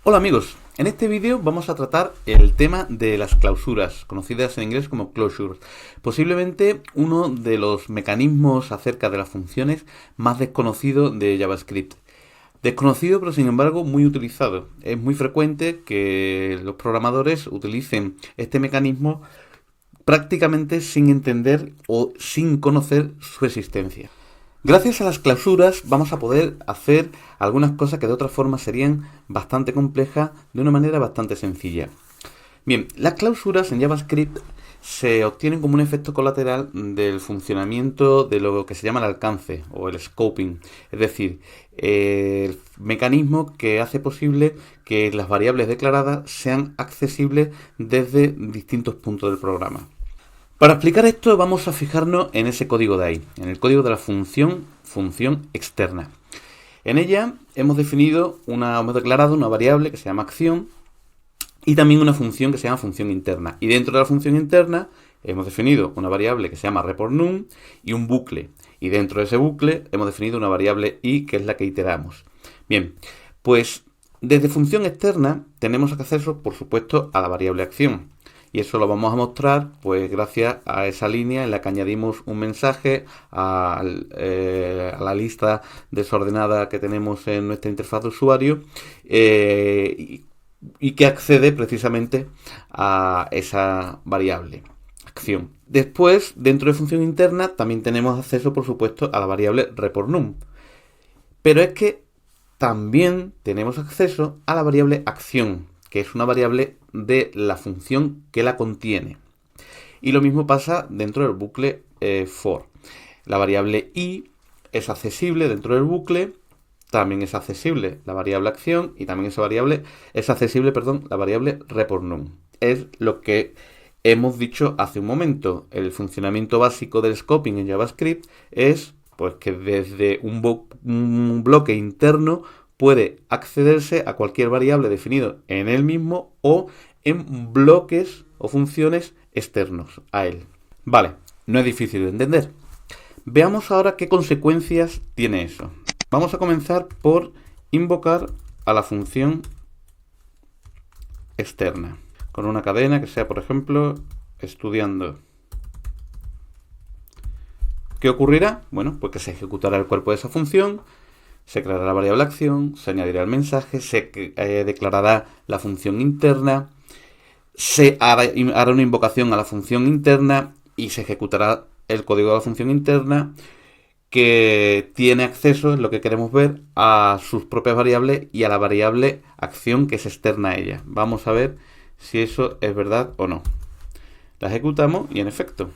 Hola amigos, en este vídeo vamos a tratar el tema de las clausuras, conocidas en inglés como closures, posiblemente uno de los mecanismos acerca de las funciones más desconocido de JavaScript. Desconocido pero sin embargo muy utilizado. Es muy frecuente que los programadores utilicen este mecanismo prácticamente sin entender o sin conocer su existencia. Gracias a las clausuras vamos a poder hacer algunas cosas que de otra forma serían bastante complejas de una manera bastante sencilla. Bien, las clausuras en JavaScript se obtienen como un efecto colateral del funcionamiento de lo que se llama el alcance o el scoping, es decir, el mecanismo que hace posible que las variables declaradas sean accesibles desde distintos puntos del programa. Para explicar esto vamos a fijarnos en ese código de ahí, en el código de la función externa. En ella hemos declarado una variable que se llama acción y también una función que se llama función interna. Y dentro de la función interna hemos definido una variable que se llama report_num y un bucle. Y dentro de ese bucle hemos definido una variable i que es la que iteramos. Bien, pues desde función externa tenemos acceso, por supuesto, a la variable acción. Y eso lo vamos a mostrar pues gracias a esa línea en la que añadimos un mensaje a la lista desordenada que tenemos en nuestra interfaz de usuario y que accede precisamente a esa variable, acción. Después, dentro de función interna, también tenemos acceso, por supuesto, a la variable report_num. Pero es que también tenemos acceso a la variable acción, que es una variable de la función que la contiene. Y lo mismo pasa dentro del bucle for. La variable i es accesible dentro del bucle, también es accesible la variable acción y también es accesible, la variable report_num. Es lo que hemos dicho hace un momento. El funcionamiento básico del scoping en JavaScript es pues que desde un bloque interno puede accederse a cualquier variable definido en él mismo o en bloques o funciones externos a él. Vale, no es difícil de entender. Veamos ahora qué consecuencias tiene eso. Vamos a comenzar por invocar a la función externa con una cadena que sea, por ejemplo, estudiando. ¿Qué ocurrirá? Bueno, pues que se ejecutará el cuerpo de esa función, se creará la variable acción, se añadirá el mensaje, se declarará la función interna, se hará una invocación a la función interna y se ejecutará el código de la función interna que tiene acceso, es lo que queremos ver, a sus propias variables y a la variable acción que es externa a ella. Vamos a ver si eso es verdad o no. La ejecutamos y en efecto,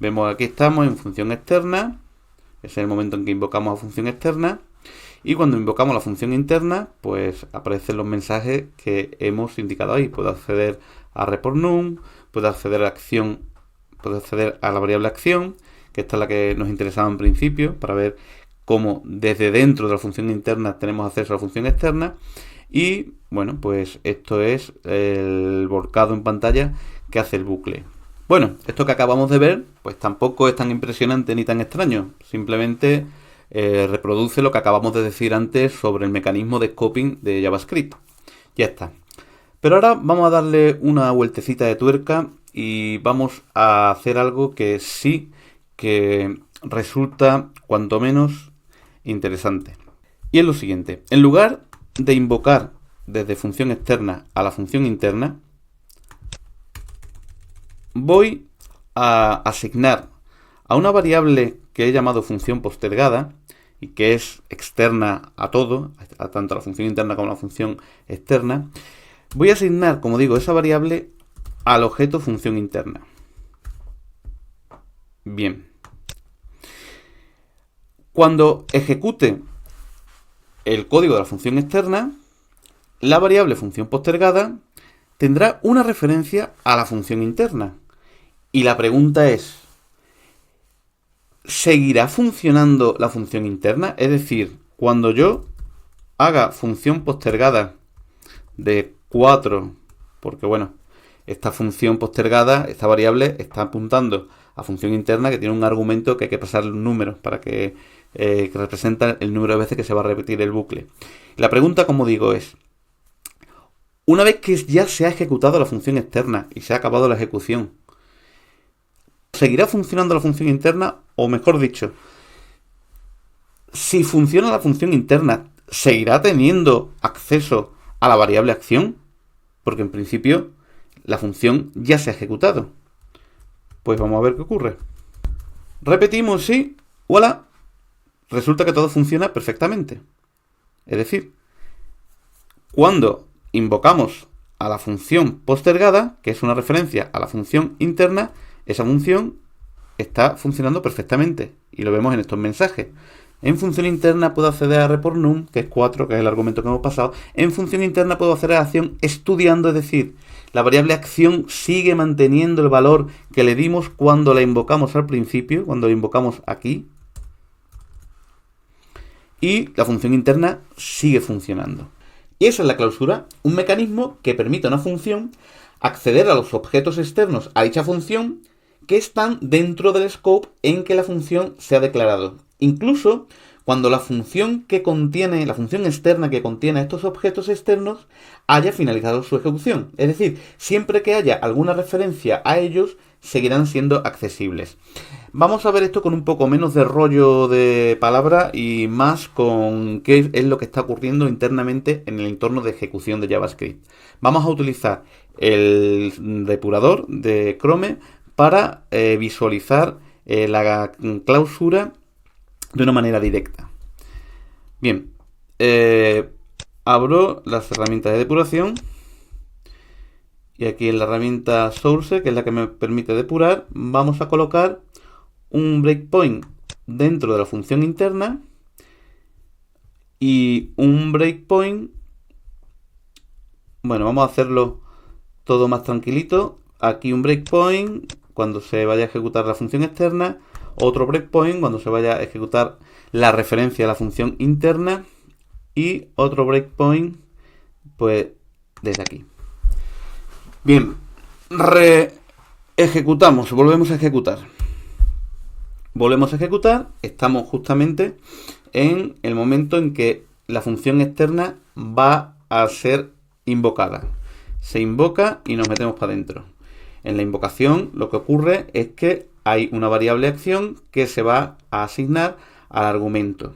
vemos aquí estamos en función externa, ese es el momento en que invocamos a función externa. Y cuando invocamos la función interna, pues aparecen los mensajes que hemos indicado ahí. Puedo acceder a report_num, puedo acceder a acción, puedo acceder a la variable acción, que esta es la que nos interesaba en principio, para ver cómo desde dentro de la función interna tenemos acceso a la función externa. Y bueno, pues esto es el volcado en pantalla que hace el bucle. Bueno, esto que acabamos de ver, pues tampoco es tan impresionante ni tan extraño. Simplemente reproduce lo que acabamos de decir antes sobre el mecanismo de scoping de JavaScript. Ya está. Pero ahora vamos a darle una vueltecita de tuerca y vamos a hacer algo que sí que resulta cuanto menos interesante. Y es lo siguiente. En lugar de invocar desde función externa a la función interna, voy a asignar a una variable que he llamado función postergada y que es externa a todo, a tanto a la función interna como a la función externa, voy a asignar, como digo, esa variable al objeto función interna. Bien. Cuando ejecute el código de la función externa, la variable función postergada tendrá una referencia a la función interna. Y la pregunta es, ¿seguirá funcionando la función interna? Es decir, cuando yo haga función postergada de 4, porque bueno, esta función postergada, esta variable, está apuntando a función interna que tiene un argumento que hay que pasarle un número para que representa el número de veces que se va a repetir el bucle. La pregunta, como digo, es, Una vez que ya se ha ejecutado la función externa y se ha acabado la ejecución, ¿seguirá funcionando la función interna? O mejor dicho, si funciona la función interna, ¿seguirá teniendo acceso a la variable acción? Porque en principio la función ya se ha ejecutado. Pues vamos a ver qué ocurre. Repetimos y ¡voilà! Resulta que todo funciona perfectamente. Es decir, cuando invocamos a la función postergada, que es una referencia a la función interna, esa función está funcionando perfectamente. Y lo vemos en estos mensajes. En función interna puedo acceder a report num, que es 4, que es el argumento que hemos pasado. En función interna puedo hacer la acción estudiando, es decir, la variable acción sigue manteniendo el valor que le dimos cuando la invocamos al principio, cuando la invocamos aquí. Y la función interna sigue funcionando. Y esa es la clausura, un mecanismo que permite a una función acceder a los objetos externos a dicha función que están dentro del scope en que la función se ha declarado. Incluso cuando la función que contiene, la función externa que contiene estos objetos externos haya finalizado su ejecución. Es decir, siempre que haya alguna referencia a ellos, seguirán siendo accesibles. Vamos a ver esto con un poco menos de rollo de palabra y más con qué es lo que está ocurriendo internamente en el entorno de ejecución de JavaScript. Vamos a utilizar el depurador de Chrome para visualizar la clausura de una manera directa. Bien, abro las herramientas de depuración y aquí en la herramienta Source, que es la que me permite depurar, vamos a colocar un breakpoint dentro de la función interna y un breakpoint, bueno, vamos a hacerlo todo más tranquilito. Aquí un breakpoint cuando se vaya a ejecutar la función externa, otro breakpoint cuando se vaya a ejecutar la referencia a la función interna y otro breakpoint pues desde aquí. Bien, ejecutamos, volvemos a ejecutar. Volvemos a ejecutar, estamos justamente en el momento en que la función externa va a ser invocada. Se invoca y nos metemos para adentro. En la invocación lo que ocurre es que hay una variable acción que se va a asignar al argumento.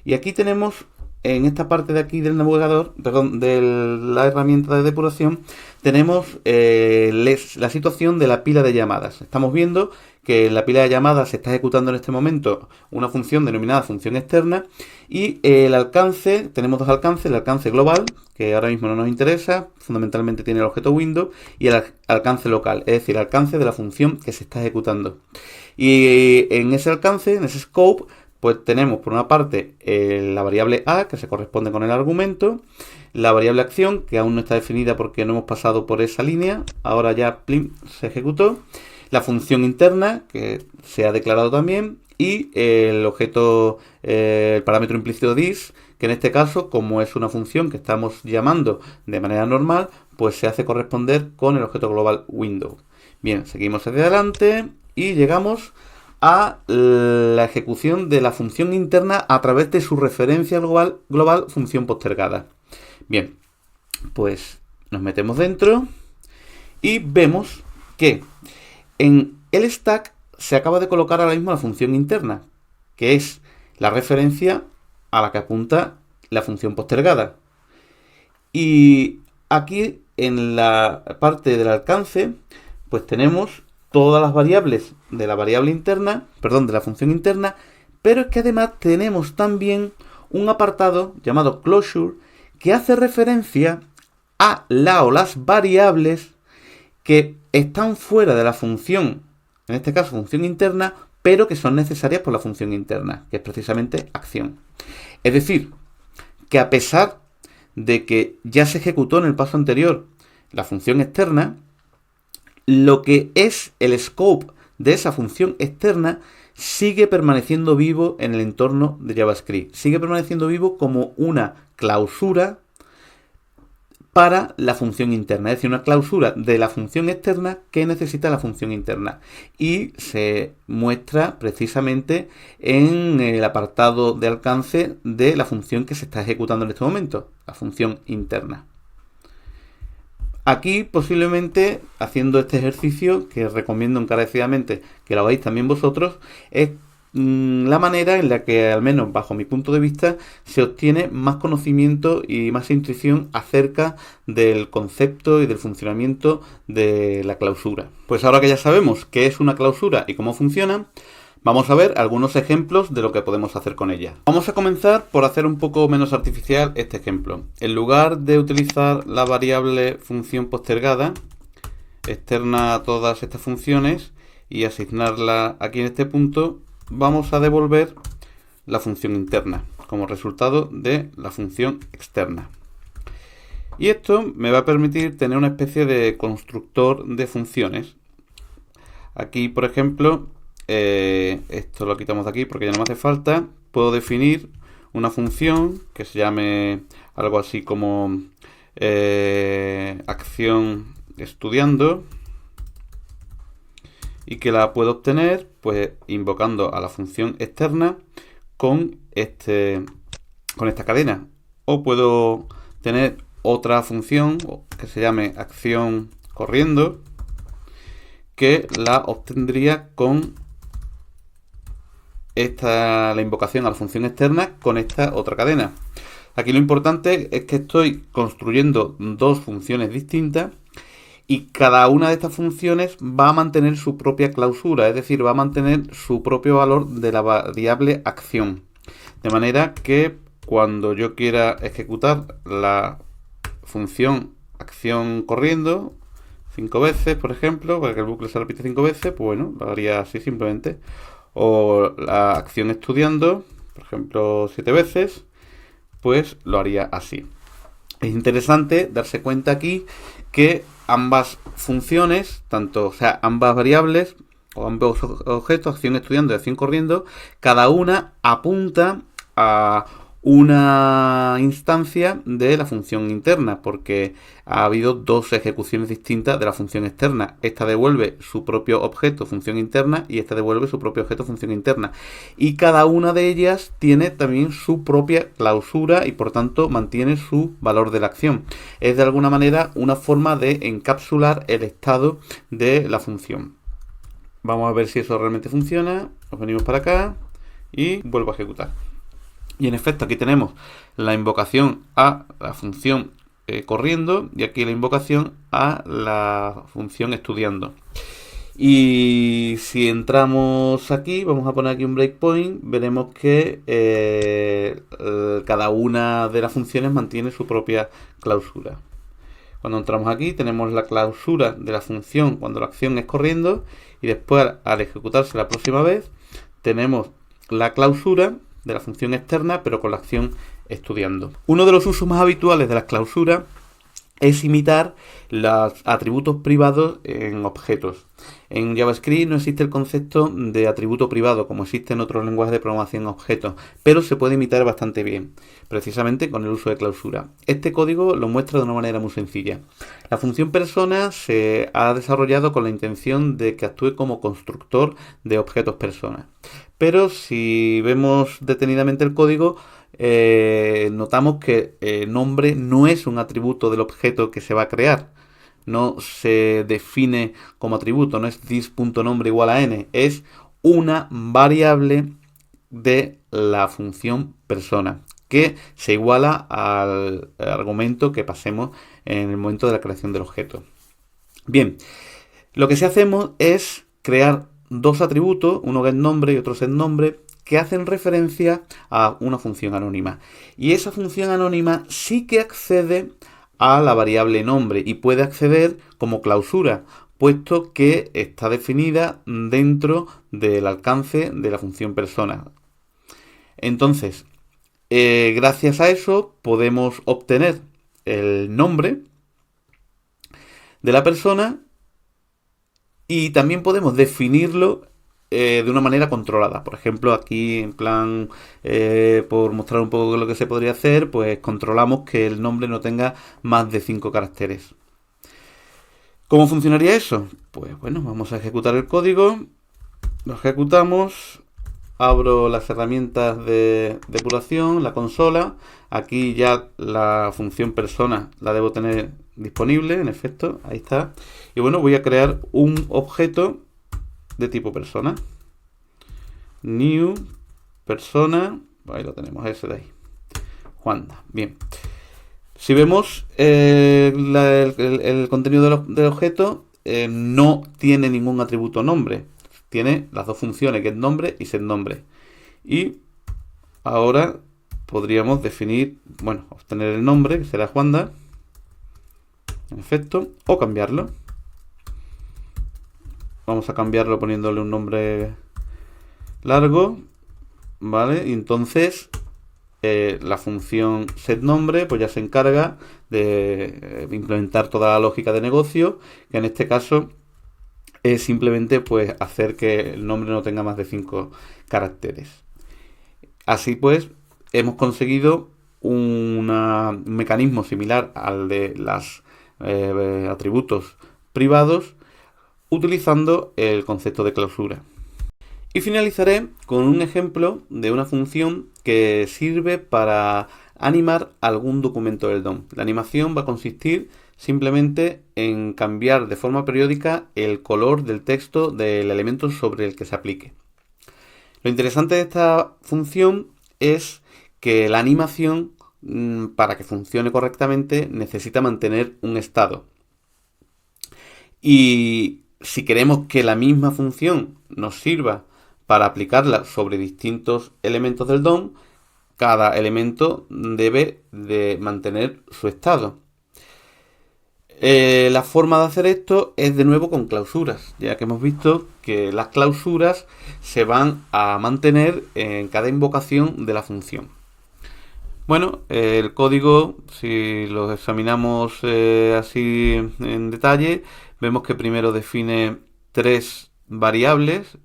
Y aquí tenemos, en esta parte de aquí del navegador, perdón, de la herramienta de depuración, tenemos la situación de la pila de llamadas. Estamos viendo que en la pila de llamadas se está ejecutando en este momento una función denominada función externa y el alcance, tenemos dos alcances, el alcance global, que ahora mismo no nos interesa, fundamentalmente tiene el objeto window, y el alcance local, es decir, el alcance de la función que se está ejecutando. Y en ese alcance, en ese scope, pues tenemos por una parte la variable a, que se corresponde con el argumento, la variable acción, que aún no está definida porque no hemos pasado por esa línea, ahora ya plim, se ejecutó, la función interna, que se ha declarado también, y el objeto, el parámetro implícito this, que en este caso, como es una función que estamos llamando de manera normal, pues se hace corresponder con el objeto global window. Bien, seguimos hacia adelante y llegamos a la ejecución de la función interna a través de su referencia global función postergada. Bien, pues nos metemos dentro y vemos que en el stack se acaba de colocar ahora mismo la función interna, que es la referencia a la que apunta la función postergada. Y aquí en la parte del alcance, pues tenemos todas las variables de la variable interna, perdón, de la función interna, pero es que además tenemos también un apartado llamado closure que hace referencia a la o las variables que están fuera de la función, en este caso función interna, pero que son necesarias por la función interna, que es precisamente acción. Es decir, que a pesar de que ya se ejecutó en el paso anterior la función externa, lo que es el scope de esa función externa sigue permaneciendo vivo en el entorno de JavaScript. Sigue permaneciendo vivo como una clausura para la función interna, es decir, una clausura de la función externa que necesita la función interna. Y se muestra precisamente en el apartado de alcance de la función que se está ejecutando en este momento, la función interna. Aquí posiblemente, haciendo este ejercicio, que recomiendo encarecidamente que lo hagáis también vosotros, es la manera en la que, al menos bajo mi punto de vista, se obtiene más conocimiento y más intuición acerca del concepto y del funcionamiento de la clausura. Pues ahora que ya sabemos qué es una clausura y cómo funciona, vamos a ver algunos ejemplos de lo que podemos hacer con ella. Vamos a comenzar por hacer un poco menos artificial este ejemplo. En lugar de utilizar la variable función postergada, externa a todas estas funciones, y asignarla aquí en este punto, vamos a devolver la función interna como resultado de la función externa. Y esto me va a permitir tener una especie de constructor de funciones. Aquí, por ejemplo, esto lo quitamos de aquí porque ya no me hace falta. Puedo definir una función que se llame algo así como acción estudiando, y que la puedo obtener pues invocando a la función externa con esta cadena. O puedo tener otra función que se llame acción corriendo, que la obtendría con la invocación a la función externa con esta otra cadena. Aquí lo importante es que estoy construyendo dos funciones distintas, y cada una de estas funciones va a mantener su propia clausura, es decir, va a mantener su propio valor de la variable acción. De manera que cuando yo quiera ejecutar la función acción corriendo 5 veces, por ejemplo, para que el bucle se repite 5 veces, pues bueno, lo haría así simplemente. O la acción estudiando, por ejemplo, 7 veces, pues lo haría así. Es interesante darse cuenta aquí que ambas funciones, ambas variables o ambos objetos, acción estudiando y acción corriendo, cada una apunta a una instancia de la función interna, porque ha habido dos ejecuciones distintas de la función externa. Esta devuelve su propio objeto, función interna, y esta devuelve su propio objeto, función interna. Y cada una de ellas tiene también su propia clausura y por tanto mantiene su valor de la acción. Es de alguna manera una forma de encapsular el estado de la función. Vamos a ver si eso realmente funciona. Nos venimos para acá y vuelvo a ejecutar. Y en efecto aquí tenemos la invocación a la función corriendo, y aquí la invocación a la función estudiando. Y si entramos aquí, vamos a poner aquí un breakpoint, veremos que cada una de las funciones mantiene su propia clausura. Cuando entramos aquí tenemos la clausura de la función cuando la acción es corriendo, y después al ejecutarse la próxima vez tenemos la clausura de la función externa, pero con la acción estudiando. Uno de los usos más habituales de las clausuras es imitar los atributos privados en objetos. En JavaScript no existe el concepto de atributo privado como existe en otros lenguajes de programación objetos, pero se puede imitar bastante bien, precisamente con el uso de clausura. Este código lo muestra de una manera muy sencilla. La función persona se ha desarrollado con la intención de que actúe como constructor de objetos persona. Pero si vemos detenidamente el código, notamos que nombre no es un atributo del objeto que se va a crear. No se define como atributo, no es this.nombre igual a n, es una variable de la función persona que se iguala al argumento que pasemos en el momento de la creación del objeto. Bien, lo que sí hacemos es crear dos atributos, uno getNombre y otro setNombre, que hacen referencia a una función anónima. Y esa función anónima sí que accede a la variable nombre y puede acceder como clausura, puesto que está definida dentro del alcance de la función persona. Entonces, gracias a eso podemos obtener el nombre de la persona y también podemos definirlo de una manera controlada. Por ejemplo, aquí en plan, por mostrar un poco lo que se podría hacer, pues controlamos que el nombre no tenga más de 5 caracteres. ¿Cómo funcionaría eso? Pues bueno, vamos a ejecutar el código, lo ejecutamos, abro las herramientas de depuración, la consola. Aquí ya la función persona la debo tener disponible, en efecto, ahí está. Y bueno, voy a crear un objeto de tipo persona. New persona, ahí lo tenemos, ese de ahí. Juanda, bien. Si vemos el contenido del objeto, no tiene ningún atributo nombre. Tiene las dos funciones, getNombre y setNombre. Y ahora podríamos definir, bueno, obtener el nombre, que será Juanda, en efecto, o cambiarlo. Vamos a cambiarlo poniéndole un nombre largo, ¿vale? Y entonces la función setNombre pues ya se encarga de implementar toda la lógica de negocio, que en este caso es simplemente pues hacer que el nombre no tenga más de 5 caracteres. Así pues, hemos conseguido un mecanismo similar al de los atributos privados utilizando el concepto de clausura. Y finalizaré con un ejemplo de una función que sirve para animar algún documento del DOM. La animación va a consistir simplemente en cambiar de forma periódica el color del texto del elemento sobre el que se aplique. Lo interesante de esta función es que la animación, para que funcione correctamente, necesita mantener un estado. Y si queremos que la misma función nos sirva para aplicarla sobre distintos elementos del DOM, cada elemento debe de mantener su estado. La forma de hacer esto es de nuevo con clausuras, ya que hemos visto que las clausuras se van a mantener en cada invocación de la función. Bueno, el código, si lo examinamos así en detalle, vemos que primero define 3 variables.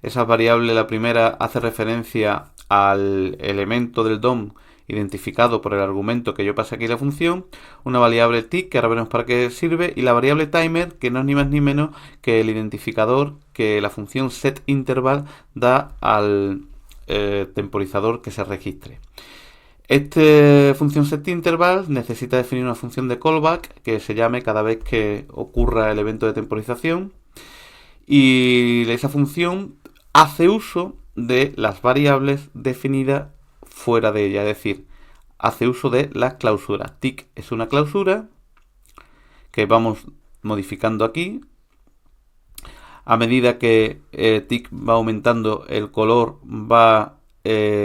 Esas variables, la primera hace referencia al elemento del DOM identificado por el argumento que yo pasé aquí en la función, una variable tick, que ahora veremos para qué sirve, y la variable timer, que no es ni más ni menos que el identificador que la función setInterval da al temporizador que se registre. Esta función setInterval necesita definir una función de callback que se llame cada vez que ocurra el evento de temporización, y esa función hace uso de las variables definidas fuera de ella, es decir, hace uso de las clausuras. Tick es una clausura que vamos modificando aquí. A medida que tick va aumentando, el color va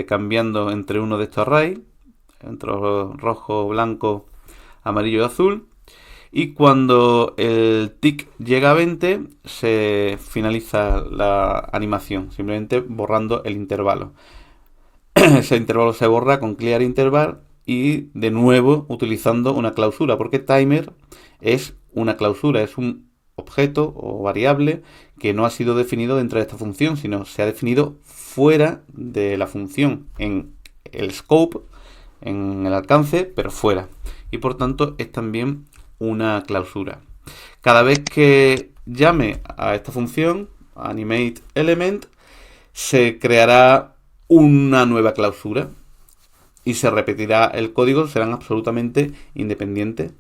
cambiando entre uno de estos arrays, entre rojo, blanco, amarillo y azul. Y cuando el tick llega a 20, se finaliza la animación, simplemente borrando el intervalo. Ese intervalo se borra con clear interval y de nuevo utilizando una clausura, porque timer es una clausura, es un objeto o variable que no ha sido definido dentro de esta función, sino se ha definido fuera de la función, en el scope, en el alcance, pero fuera. Y por tanto es también una clausura. Cada vez que llame a esta función, animateElement, se creará una nueva clausura y se repetirá el código, serán absolutamente independientes.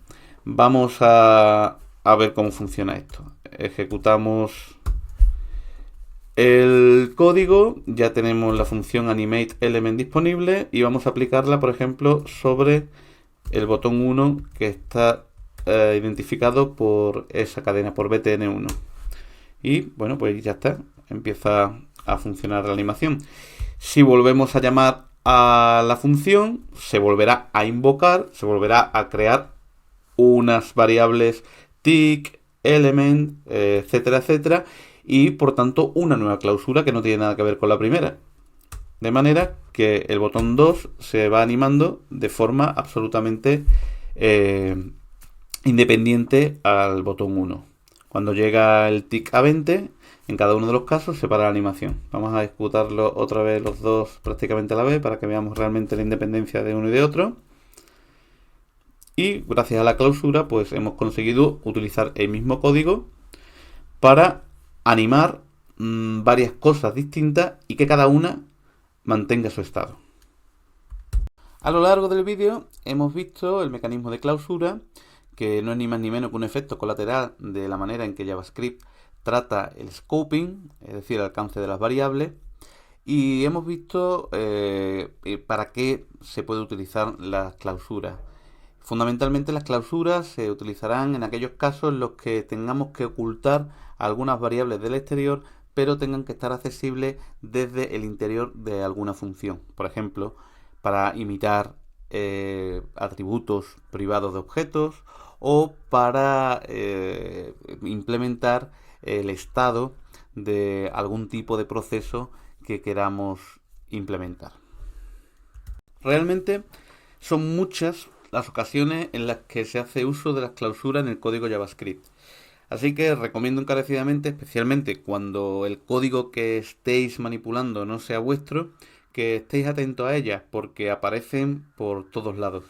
Vamos a ver cómo funciona esto. Ejecutamos el código, ya tenemos la función animateElement disponible y vamos a aplicarla, por ejemplo, sobre el botón 1 que está identificado por esa cadena, por btn1. Y bueno, pues ya está, empieza a funcionar la animación. Si volvemos a llamar a la función, se volverá a invocar, se volverá a crear unas variables tick, element, etcétera, etcétera, y por tanto una nueva clausura que no tiene nada que ver con la primera. De manera que el botón 2 se va animando de forma absolutamente independiente al botón 1. Cuando llega el tick a 20, en cada uno de los casos se para la animación. Vamos a ejecutarlo otra vez los dos prácticamente a la vez para que veamos realmente la independencia de uno y de otro. Y gracias a la clausura pues hemos conseguido utilizar el mismo código para animar varias cosas distintas y que cada una mantenga su estado. A lo largo del vídeo hemos visto el mecanismo de clausura, que no es ni más ni menos que un efecto colateral de la manera en que JavaScript trata el scoping, es decir, el alcance de las variables, y hemos visto para qué se puede utilizar las clausuras. Fundamentalmente las clausuras se utilizarán en aquellos casos en los que tengamos que ocultar algunas variables del exterior, pero tengan que estar accesibles desde el interior de alguna función. Por ejemplo, para imitar atributos privados de objetos o para implementar el estado de algún tipo de proceso que queramos implementar. Realmente son muchas las ocasiones en las que se hace uso de las clausuras en el código JavaScript. Así que recomiendo encarecidamente, especialmente cuando el código que estéis manipulando no sea vuestro, que estéis atentos a ellas porque aparecen por todos lados.